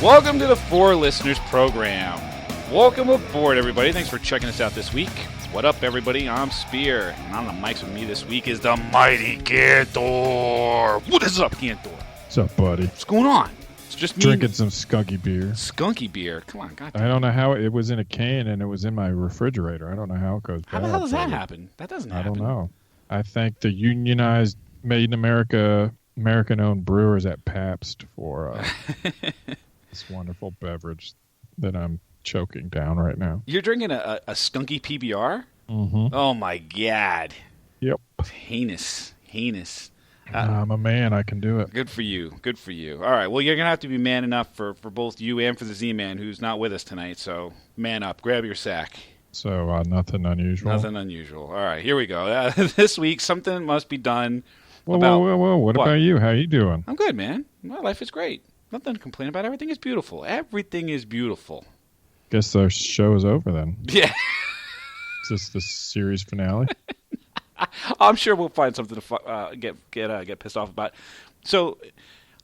Welcome to the Four Listeners Program. Welcome aboard, everybody. Thanks for checking us out this week. What up, everybody? I'm Spear, and on the mics with me this week is the mighty Ganthor. What is up, Ganthor? What's up, buddy? What's going on? It's just me drinking some skunky beer. Skunky beer? Come on, God. I don't know how it was in a can and it was in my refrigerator. I don't know how it goes bad. How the hell does that happen? That doesn't happen. I don't know. I thank the unionized, made in America, American-owned brewers at Pabst for this wonderful beverage that I'm choking down right now. You're drinking a skunky PBR? Mm-hmm. Oh, my God. Yep. Heinous. I'm a man. I can do it. Good for you. All right. Well, you're going to have to be man enough for both you and for the Z-Man, who's not with us tonight. So, man up. Grab your sack. So, nothing unusual? Nothing unusual. All right. Here we go. This week, something must be done. Whoa. What about you? How you doing? I'm good, man. My life is great. Nothing to complain about. Everything is beautiful. Guess the show is over then. Yeah. Is this the series finale? I'm sure we'll find something to get pissed off about. So,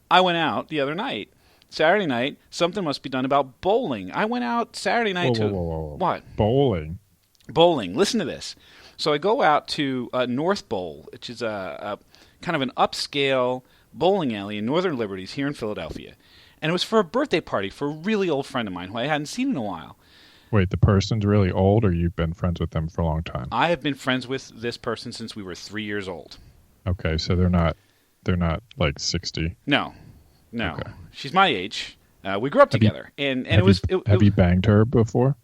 I went out the other night, Saturday night. Something must be done about bowling. I went out Saturday night Whoa. What? Bowling. Listen to this. So I go out to North Bowl, which is a kind of an upscale bowling alley in Northern Liberties here in Philadelphia, and it was for a birthday party for a really old friend of mine who I hadn't seen in a while. Wait, the person's really old, or you've been friends with them for a long time? I have been friends with this person since we were 3 years old. Okay, so they're not like 60. No. Okay. She's my age. We grew up together, and it was. Have you banged her before?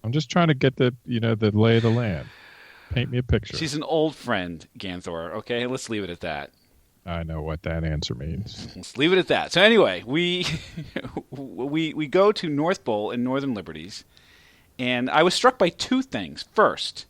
I'm just trying to get the lay of the land. Paint me a picture. She's an old friend, Ganthor. Okay, let's leave it at that. I know what that answer means. Let's leave it at that. So anyway, we go to North Bowl in Northern Liberties, and I was struck by two things. First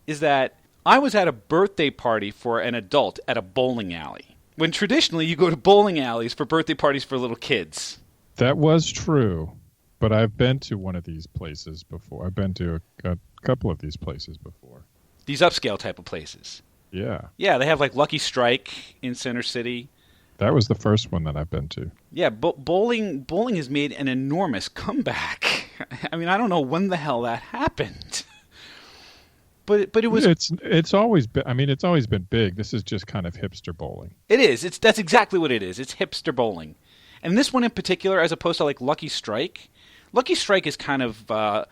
is that I was at a birthday party for an adult at a bowling alley, when traditionally you go to bowling alleys for birthday parties for little kids. That was true, but I've been to one of these places before. I've been to a couple of these places before. These upscale type of places. Yeah. Yeah, they have like Lucky Strike in Center City. That was the first one that I've been to. Yeah, bowling has made an enormous comeback. I mean, I don't know when the hell that happened. But it was. It's always been. I mean, it's always been big. This is just kind of hipster bowling. It is. That's exactly what it is. It's hipster bowling, and this one in particular, as opposed to like Lucky Strike. Lucky Strike is kind of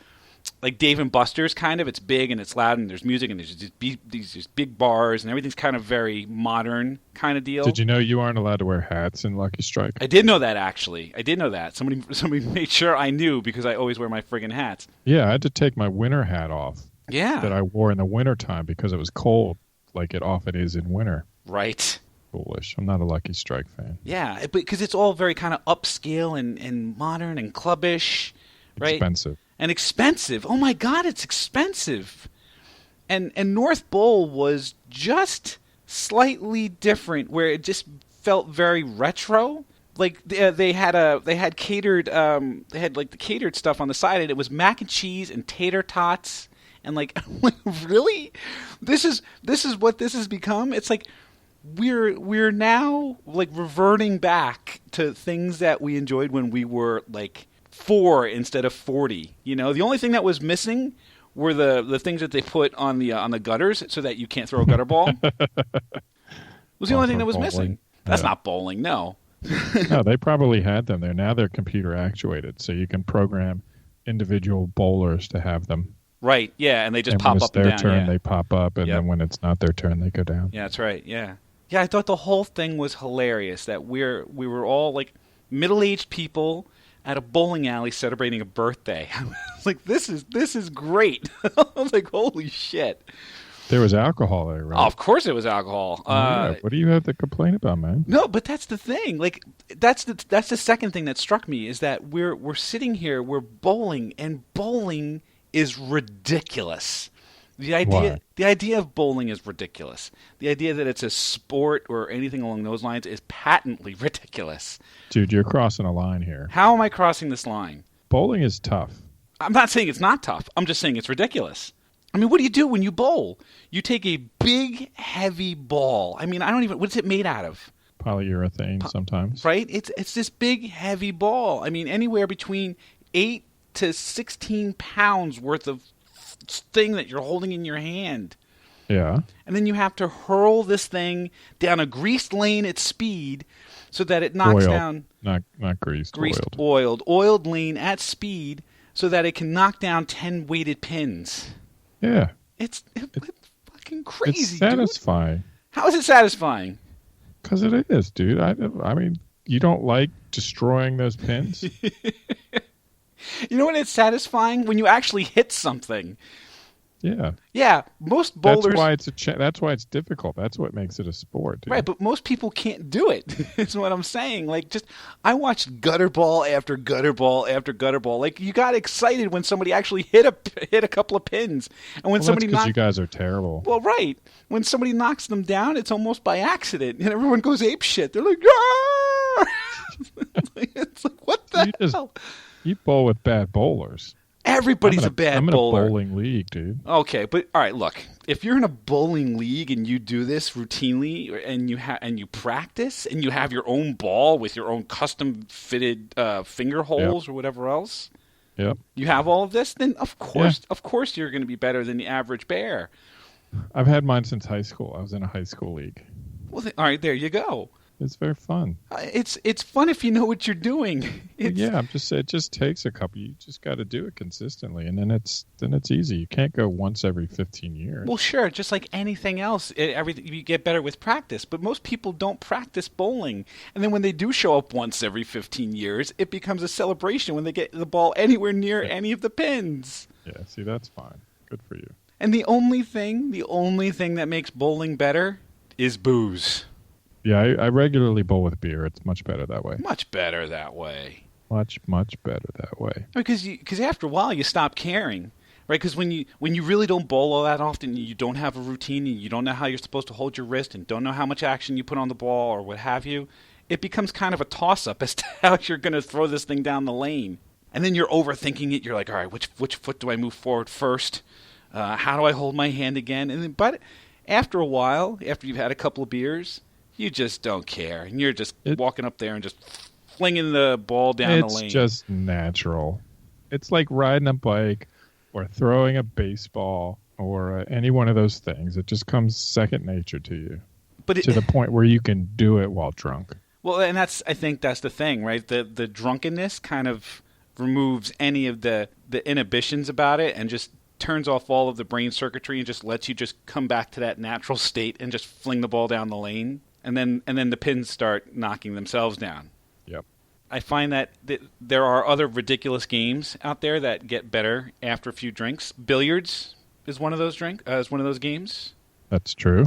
like Dave and Buster's. Kind of. It's big and it's loud and there's music and there's these big bars and everything's kind of very modern kind of deal. Did you know you aren't allowed to wear hats in Lucky Strike? I did know that, actually. I did know that. Somebody made sure I knew because I always wear my friggin' hats. Yeah, I had to take my winter hat off. Yeah. That I wore in the wintertime because it was cold, like it often is in winter. Right. Foolish. I'm not a Lucky Strike fan. Yeah, because it's all very kind of upscale and modern and clubbish, right? Expensive. And expensive. Oh my God, it's expensive. And North Bowl was just slightly different, where it just felt very retro. Like they had catered like the catered stuff on the side, and it was mac and cheese and tater tots. And like, really, this is what this has become. It's like we're now like reverting back to things that we enjoyed when we were like 4 instead of 40. You know, the only thing that was missing were the things that they put on the gutters so that you can't throw a gutter ball. Was the only thing that was missing. That's not bowling, no. No, they probably had them there. Now they're computer actuated, so you can program individual bowlers to have them. Right, yeah, and they just pop up and down. When it's their turn, yeah. they pop up, and then when it's not their turn, they go down. Yeah, that's right, yeah. Yeah, I thought the whole thing was hilarious, that we were all, like, middle-aged people at a bowling alley celebrating a birthday. I was like, this is great. I was like, holy shit. There was alcohol there, right? Oh, of course it was alcohol. Yeah. What do you have to complain about, man? No, but that's the thing. Like, that's the second thing that struck me, is that we're sitting here, we're bowling, and bowling is ridiculous. The idea of bowling is ridiculous. The idea that it's a sport or anything along those lines is patently ridiculous. Dude, you're crossing a line here. How am I crossing this line? Bowling is tough. I'm not saying it's not tough. I'm just saying it's ridiculous. I mean, what do you do when you bowl? You take a big, heavy ball. I mean, what is it made out of? polyurethane sometimes. Right? It's this big, heavy ball. I mean, anywhere between 8 to 16 pounds worth of thing that you're holding in your hand. Yeah. And then you have to hurl this thing down a greased lane at speed so that it knocks down... Not greased, oiled lane at speed so that it can knock down 10 weighted pins. Yeah. It's fucking crazy, It's satisfying. Dude. How is it satisfying? Because it is, dude. I mean, you don't like destroying those pins? You know when it's satisfying? When you actually hit something. Yeah. Yeah, most bowlers... That's why it's difficult. That's what makes it a sport, dude. Right, but most people can't do it. That's what I'm saying. Like, I watched gutter ball after gutter ball after gutter ball. Like, you got excited when somebody actually hit a couple of pins, and when somebody because you guys are terrible. Well, right. When somebody knocks them down, it's almost by accident, and everyone goes ape shit. They're like, ah! It's like, what the hell? You bowl with bad bowlers. Everybody's a bad bowler. I'm in a bowling league, dude. Okay, but all right, look. If you're in a bowling league and you do this routinely, and you practice, and you have your own ball with your own custom fitted finger holes or whatever else, you have all of this, then of course you're going to be better than the average bear. I've had mine since high school. I was in a high school league. Well, all right, there you go. It's very fun. It's fun if you know what you're doing. It just takes a couple. You just got to do it consistently, and then it's easy. You can't go once every 15 years. Well, sure, just like anything else, everything you get better with practice. But most people don't practice bowling, and then when they do show up once every 15 years, it becomes a celebration when they get the ball anywhere near any of the pins. Yeah, see, that's fine. Good for you. And the only thing that makes bowling better is booze. Yeah, I regularly bowl with beer. It's much better that way. Much better that way. Much better that way. Because after a while you stop caring, right? Because when you really don't bowl all that often, you don't have a routine, and you don't know how you're supposed to hold your wrist, and don't know how much action you put on the ball or what have you, it becomes kind of a toss-up as to how you're going to throw this thing down the lane. And then you're overthinking it. You're like, all right, which foot do I move forward first? How do I hold my hand again? But after a while, after you've had a couple of beers, you just don't care. And you're just walking up there and just flinging the ball down the lane. It's just natural. It's like riding a bike or throwing a baseball or any one of those things. It just comes second nature to you. To the point where you can do it while drunk. Well, and I think that's the thing, right? The drunkenness kind of removes any of the inhibitions about it and just turns off all of the brain circuitry and just lets you just come back to that natural state and just fling the ball down the lane. And then the pins start knocking themselves down. Yep. I find that there are other ridiculous games out there that get better after a few drinks. Billiards is one of those games. That's true.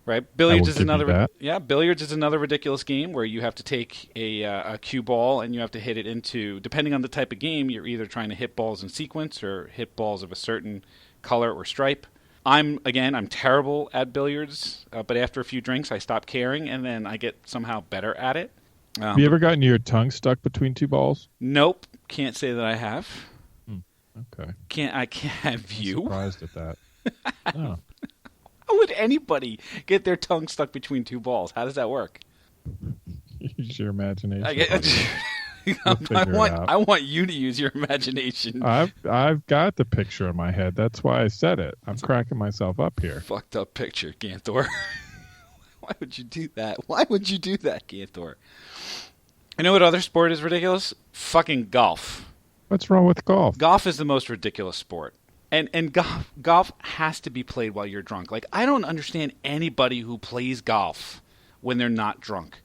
Right. Billiards is another. Yeah, billiards is another ridiculous game where you have to take a cue ball and you have to hit it into. Depending on the type of game, you're either trying to hit balls in sequence or hit balls of a certain color or stripe. I'm terrible at billiards, but after a few drinks, I stop caring, and then I get somehow better at it. Have you ever gotten your tongue stuck between two balls? Nope, can't say that I have. Okay. I can't have you. I'm surprised at that. Oh. How would anybody get their tongue stuck between two balls? How does that work? Use your imagination. I want you to use your imagination. I've got the picture in my head. That's why I said it. I'm cracking myself up here. Fucked up picture, Ganthor. Why would you do that? Why would you do that, Ganthor? You know what other sport is ridiculous? Fucking golf. What's wrong with golf? Golf is the most ridiculous sport. And golf has to be played while you're drunk. Like, I don't understand anybody who plays golf when they're not drunk.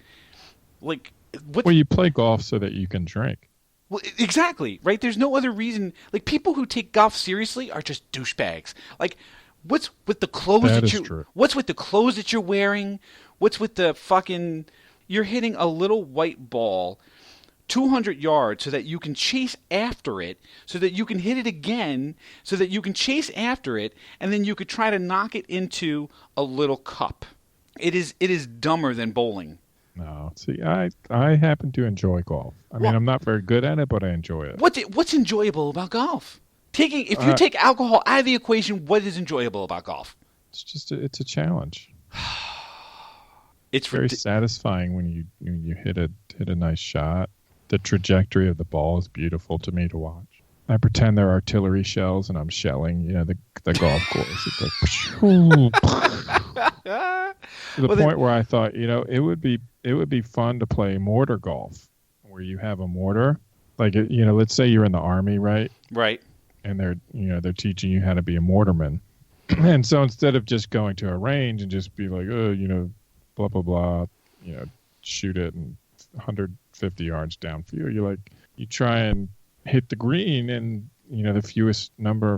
Like, well, you play golf so that you can drink. Well, exactly, right? There's no other reason. Like, people who take golf seriously are just douchebags. Like, what's with the clothes What's with the clothes that you're wearing? What's with the fucking... You're hitting a little white ball 200 yards so that you can chase after it, so that you can hit it again, so that you can chase after it, and then you could try to knock it into a little cup. It is dumber than bowling. No, see, I happen to enjoy golf. I mean, I'm not very good at it, but I enjoy it. What's enjoyable about golf? If you take alcohol out of the equation, what is enjoyable about golf? It's a challenge. It's very satisfying when you hit a nice shot. The trajectory of the ball is beautiful to me to watch. I pretend they're artillery shells and I'm shelling, the golf course. It's like to the point where I thought, it would be fun to play mortar golf, where you have a mortar, like let's say you're in the Army, right? Right. And they're teaching you how to be a mortarman, and so instead of just going to a range and just be like, blah blah blah, shoot it and 150 yards downfield, you try and hit the green in the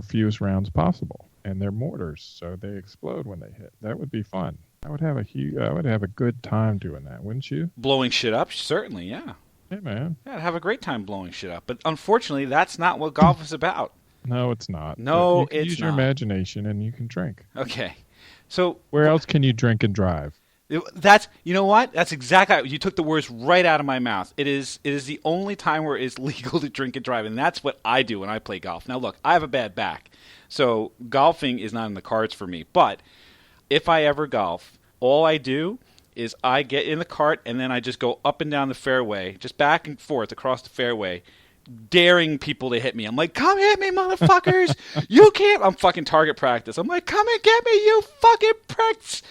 fewest rounds possible, and they're mortars, so they explode when they hit. That would be fun. I would have a good time doing that, wouldn't you? Blowing shit up, certainly, yeah. Hey man, yeah, I'd have a great time blowing shit up. But unfortunately, that's not what golf is about. No, it's not. No, you can it's use not. your imagination, and you can drink. Okay, so where else can you drink and drive? That's, you know what? That's exactly, you took the words right out of my mouth. It is the only time where it's legal to drink and drive, and that's what I do when I play golf. Now look, I have a bad back, so golfing is not in the cards for me. But if I ever golf, all I do is I get in the cart and then I just go up and down the fairway, just back and forth across the fairway, daring people to hit me. I'm like, come hit me, motherfuckers! You can't. I'm fucking target practice. I'm like, come and get me, you fucking pricks!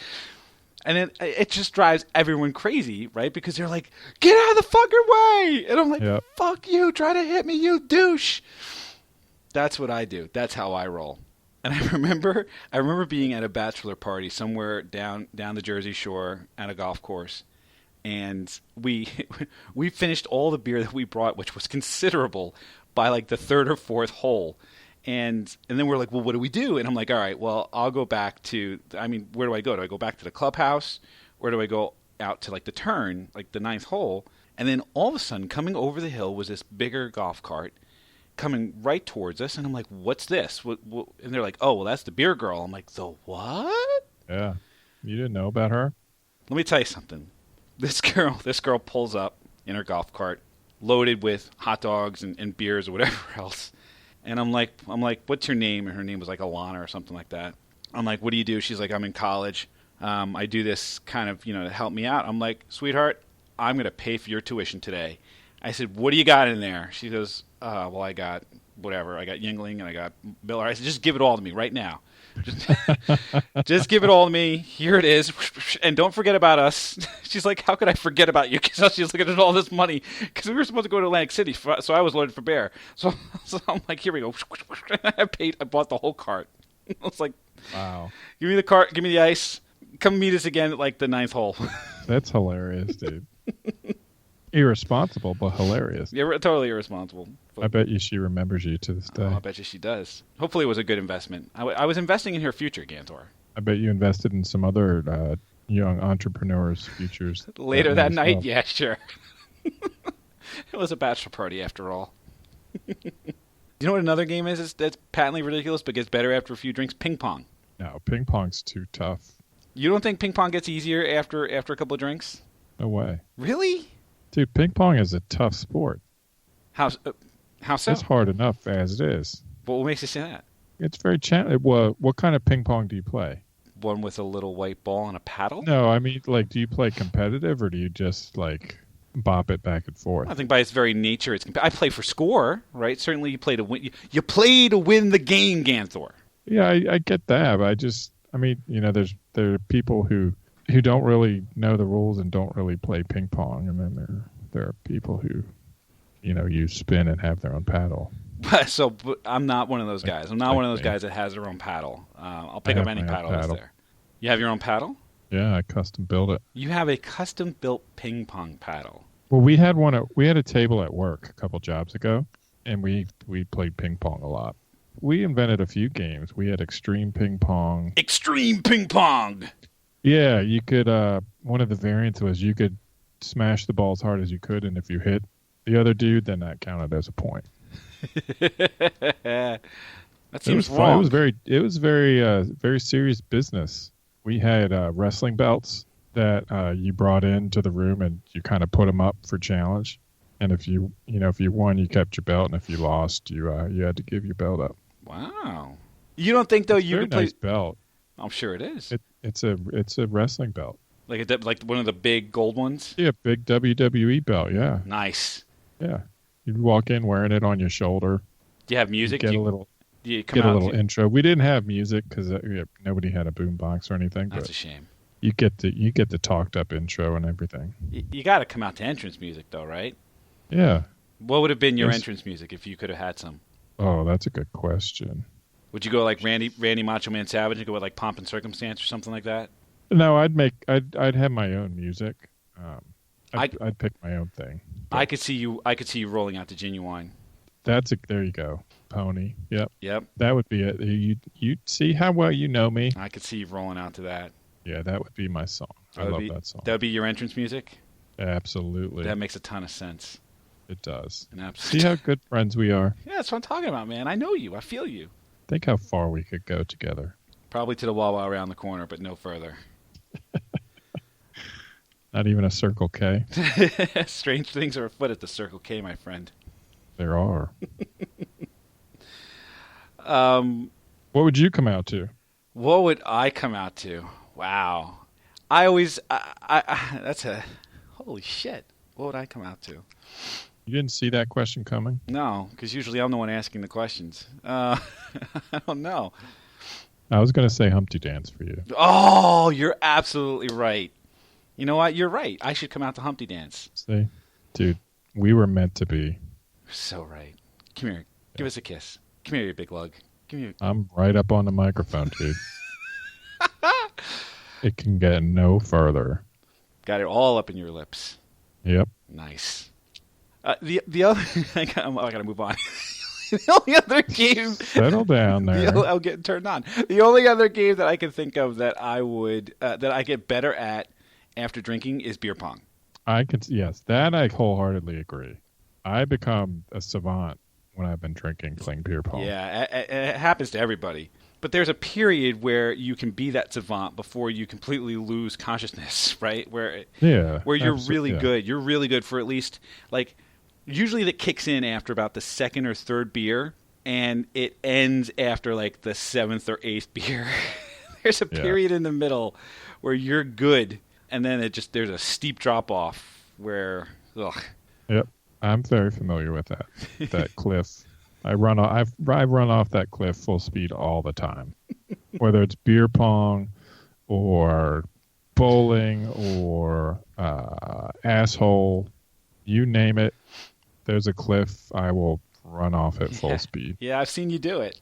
And then it just drives everyone crazy, right? Because they're like, get out of the fucking way! And I'm like, yep. Fuck you, try to hit me, you douche! That's what I do. That's how I roll. And I remember being at a bachelor party somewhere down the Jersey Shore at a golf course. And we finished all the beer that we brought, which was considerable, by like the third or fourth hole. And then we're like, well, what do we do? And I'm like, all right, well, I'll go back to, where do I go? Do I go back to the clubhouse? Or do I go out to like the turn, like the ninth hole? And then all of a sudden, coming over the hill was this bigger golf cart coming right towards us. And I'm like, what's this? What? And they're like, oh, well, that's the beer girl. I'm like, the what? Yeah. You didn't know about her? Let me tell you something. This girl pulls up in her golf cart, loaded with hot dogs and beers or whatever else. And I'm like, what's your name? And her name was like Alana or something like that. I'm like, what do you do? She's like, I'm in college. I do this kind of, to help me out. I'm like, sweetheart, I'm going to pay for your tuition today. I said, what do you got in there? She goes, well, I got whatever. I got Yingling and I got Miller. I said, just give it all to me right now. Just give it all to me. Here it is. And don't forget about us. She's like, how could I forget about you? Because she's looking at all this money. Because we were supposed to go to Atlantic City, so I was loaded for bear. So I'm like, here we go. I bought the whole cart. I was like, wow. Give me the cart. Give me the ice. Come meet us again at like the ninth hole. That's hilarious, dude. Irresponsible, but hilarious. Yeah, totally irresponsible. But I bet you she remembers you to this day. I bet you she does. Hopefully it was a good investment. I was investing in her future, Ganthor. I bet you invested in some other young entrepreneurs' futures. Later that night? Well. Yeah, sure. It was a bachelor party after all. You know what another game is that's patently ridiculous but gets better after a few drinks? Ping pong. No, ping pong's too tough. You don't think ping pong gets easier after a couple of drinks? No way. Really? Dude, ping pong is a tough sport. How so? It's hard enough as it is. But what makes you say that? It's very challenging. What kind of ping pong do you play? One with a little white ball and a paddle? No, I mean, like, do you play competitive or do you just, like, bop it back and forth? I think by its very nature, I play for score, right? Certainly you play to win. You play to win the game, Ganthor. Yeah, I get that. But there are people who don't really know the rules and don't really play ping pong, and then there are people who, use spin and have their own paddle. But I'm not one of those guys. I'm not one of those guys that has their own paddle. I'll pick up any paddle that's there. You have your own paddle? Yeah, I custom built it. You have a custom built ping pong paddle. Well, we had a table at work a couple jobs ago, and we played ping pong a lot. We invented a few games. We had extreme ping pong. Extreme ping pong. Yeah, you could. One of the variants was you could smash the ball as hard as you could, and if you hit the other dude, then that counted as a point. That seems wrong. It was very serious business. We had wrestling belts that you brought into the room, and you kind of put them up for challenge. And if you won, you kept your belt, and if you lost, you had to give your belt up. Wow. You don't think though you could play? Nice belt. I'm sure it is. It's a wrestling belt. like one of the big gold ones? Yeah, big WWE belt. Yeah, Nice. yeah. You'd walk in wearing it on your shoulder. Do you have music? Get do a little. you come Get a out? little intro. We didn't have music because nobody had a boombox or anything. That's But a shame. you get the talked up intro and everything. You got to come out to entrance music, though, right? Yeah. What would have been your Yes. entrance music if you could have had some? Oh, that's a good question. Would you go like Randy Macho Man Savage and go with like Pomp and Circumstance or something like that? No, I'd have my own music. I'd pick my own thing. I could see you rolling out to Genuine. There you go. Pony. Yep. Yep. That would be it. You see how well you know me? I could see you rolling out to that. Yeah, that would be my song. I love that song. That would be your entrance music? Absolutely. That makes a ton of sense. It does. Absolutely. See how good friends we are? Yeah, that's what I'm talking about, man. I know you. I feel you. Think how far we could go together. Probably to the Wawa around the corner, but no further. Not even a Circle K? Strange things are afoot at the Circle K, my friend. There are. What would you come out to? What would I come out to? Wow. That's a, holy shit. What would I come out to? You didn't see that question coming? No, because usually I'm the one asking the questions. I don't know. I was going to say Humpty Dance for you. Oh, you're absolutely right. You know what? You're right. I should come out to Humpty Dance. See? Dude, we were meant to be. You're so right. Come here. Give us a kiss. Come here, you big lug. Give me I'm right up on the microphone, dude. It can get no further. Got it all up in your lips. Yep. Nice. The other... I gotta move on. The only other game... Settle down there. I'm getting turned on. The only other game that I can think of that I would... that I get better at after drinking is beer pong. Yes, that I wholeheartedly agree. I become a savant when I've been playing beer pong. Yeah, it happens to everybody. But there's a period where you can be that savant before you completely lose consciousness, right? Where you're really good. You're really good for at least, like, usually that kicks in after about the second or third beer, and it ends after, like, the seventh or eighth beer. There's a period in the middle where you're good, and then there's a steep drop-off where, ugh. Yep. I'm very familiar with that cliff. I run off that cliff full speed all the time, whether it's beer pong or bowling or asshole, you name it. There's a cliff. I will run off at full speed. Yeah, I've seen you do it.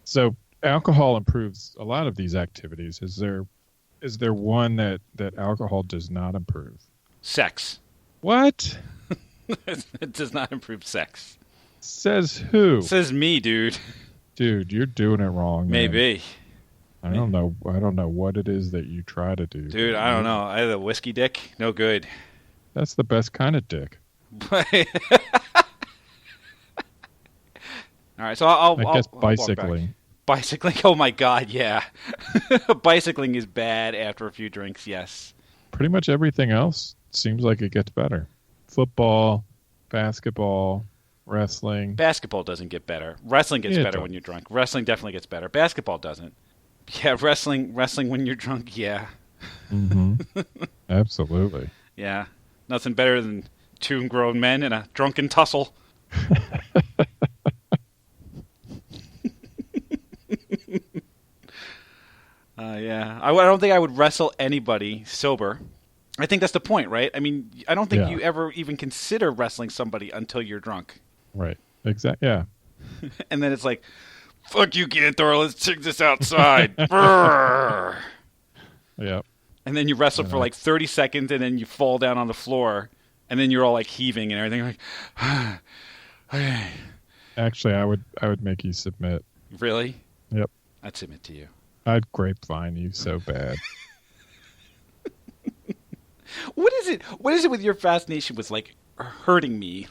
So alcohol improves a lot of these activities. Is there one that alcohol does not improve? Sex. What? It does not improve sex. Says who? Says me, dude. Dude, you're doing it wrong. Man. Maybe. I don't know what it is that you try to do. Dude, I don't know. I had a whiskey dick. No good. That's the best kind of dick. All right, so I'll guess I'll bicycling. Bicycling? Oh my God, yeah. Bicycling is bad after a few drinks, yes. Pretty much everything else seems like it gets better. Football, basketball, wrestling. Basketball doesn't get better. Wrestling gets better when you're drunk. Wrestling definitely gets better. Basketball doesn't. Yeah, wrestling when you're drunk, yeah. Mm-hmm. Absolutely. Yeah. Nothing better than two grown men in a drunken tussle. Yeah. I don't think I would wrestle anybody sober. I think that's the point, right? I mean, I don't think you ever even consider wrestling somebody until you're drunk. Right. Exactly. Yeah. And then it's like, fuck you, Ganthor, let's check this outside. Brrr. Yep. And then you wrestle for like 30 seconds, and then you fall down on the floor, and then you're all like heaving and everything. Like, okay. Actually, I would make you submit. Really? Yep. I'd submit to you. I'd grapevine you so bad. What is it with your fascination with like hurting me?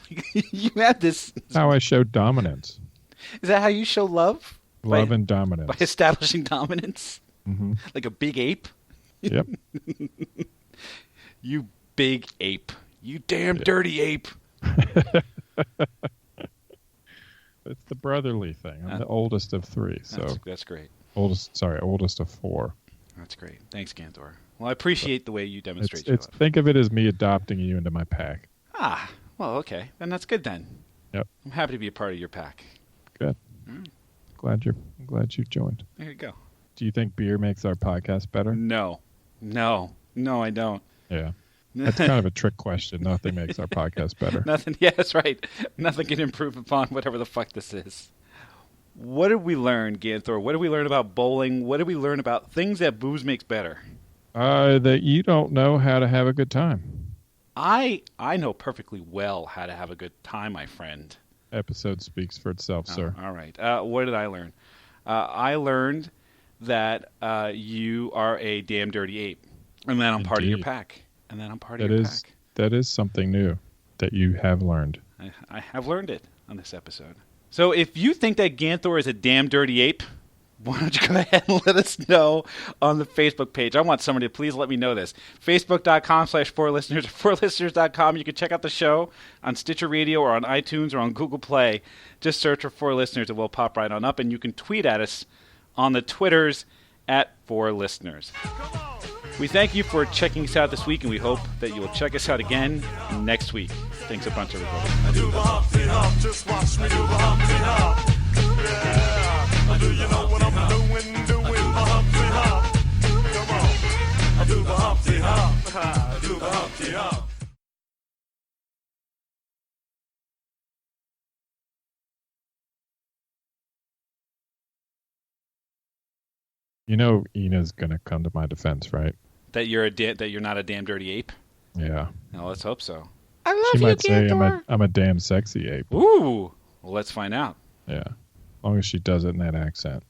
You had this. That's how I show dominance. Is that how you show love? Love and dominance. By establishing dominance? Mm-hmm. Like a big ape? Yep. You big ape. You damn dirty ape. It's the brotherly thing. I'm the oldest of three, so that's great. oldest of four. That's great. Thanks, Ganthor. Well, I appreciate the way you demonstrate your love. Think of it as me adopting you into my pack. Ah, well, okay. Then that's good then. Yep. I'm happy to be a part of your pack. Good. Mm. I'm glad you joined. There you go. Do you think beer makes our podcast better? No, I don't. Yeah. That's kind of a trick question. Nothing makes our podcast better. Nothing. Yeah, that's right. Nothing can improve upon whatever the fuck this is. What did we learn, Ganthor? What did we learn about bowling? What did we learn about things that booze makes better? That you don't know how to have a good time. I know perfectly well how to have a good time, my friend. Episode speaks for itself, sir. All right. What did I learn? I learned that you are a damn dirty ape, and that I'm part of your pack. That is something new that you have learned. I have learned it on this episode. So if you think that Ganthor is a damn dirty ape, why don't you go ahead and let us know on the Facebook page. I want somebody to please let me know this. Facebook.com/4listeners or 4listeners.com. You can check out the show on Stitcher Radio or on iTunes or on Google Play. Just search for 4Listeners and we'll pop right on up. And you can tweet at us on the Twitters at 4Listeners. We thank you for checking us out this week, and we hope that you will check us out again next week. Thanks a bunch, everybody. I do the Humpty Hump, just watch me do the Humpty Hump. Yeah, do you know what I'm doing the Humpty Hump? Come on, I do the Humpty Hump, I do the Humpty Hump. You know Ina's gonna come to my defense, right? That you're not a damn dirty ape? Yeah. No, let's hope so. I love She you, might say Ganthor. I'm a damn sexy ape. Ooh. Well, let's find out. Yeah. As long as she does it in that accent.